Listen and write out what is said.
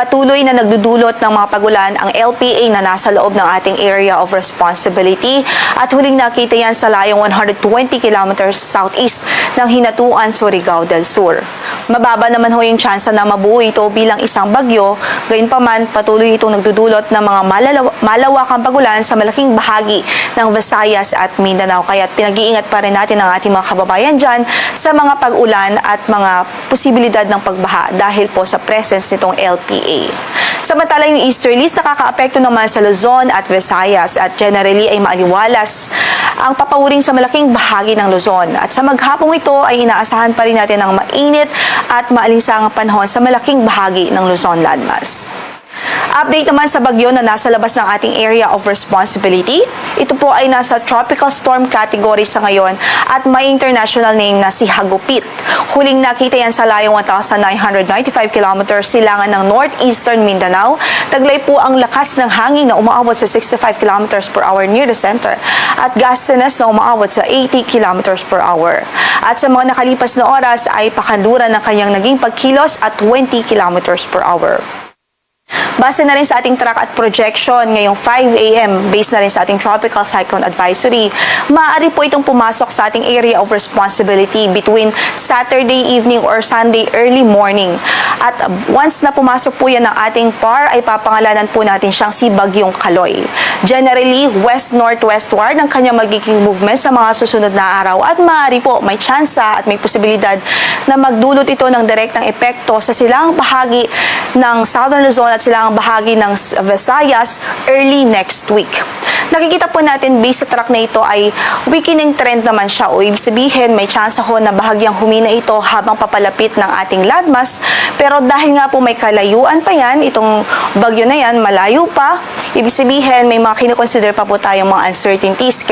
Patuloy na nagdudulot ng mga pagulan ang LPA na nasa loob ng ating area of responsibility at huling nakita yan sa layong 120 kilometers southeast ng Hinatuan, Surigao del Sur. Mababa naman ho yung tsansa na mabuo ito bilang isang bagyo, gayunpaman patuloy itong nagdudulot ng mga malawakang pagulan sa malaking bahagi ng Visayas at Mindanao. Kaya pinag-iingat pa rin natin ang ating mga kababayan dyan sa mga pag-ulan at mga posibilidad ng pagbaha dahil po sa presence nitong LPA. Samantala yung easterlies nakakaapekto naman sa Luzon at Visayas at generally ay maaliwalas ang papawuring sa malaking bahagi ng Luzon. At sa maghapong ito ay inaasahan pa rin natin ang mainit at maalinsangang panahon sa malaking bahagi ng Luzon landmass. Update naman sa bagyo na nasa labas ng ating area of responsibility. Ito po ay nasa tropical storm category sa ngayon at may international name na si Hagupit. Huling nakita yan sa layong 1,995 kilometers silangan ng northeastern Mindanao. Taglay po ang lakas ng hangin na umaabot sa 65 kilometers per hour near the center at gustiness na umaabot sa 80 kilometers per hour. At sa mga nakalipas na oras ay pakanduran ng kanyang naging pagkilos at 20 kilometers per hour. Base na rin sa ating track at projection ngayong 5 a.m. based na rin sa ating tropical cyclone advisory, maaari po itong pumasok sa ating area of responsibility between Saturday evening or Sunday early morning. At once na pumasok po yan ng ating PAR, ay papangalanan po natin siyang si Bagyong Kaloy. Generally, west-northwestward ang kanyang magiging movement sa mga susunod na araw at maaari po may tsansa at may posibilidad na magdulot ito ng direktang epekto sa silang bahagi ng Southern Luzon at silang bahagi ng Visayas early next week. Nakikita po natin based sa track na ito ay weakening trend naman siya o ibig sabihin may chance ho na bahagyang humina ito habang papalapit ng ating landmass. Pero dahil nga po may kalayuan pa yan, itong bagyo na yan malayo pa, ibig sabihin may mga kinoconsider pa po tayong mga uncertainties.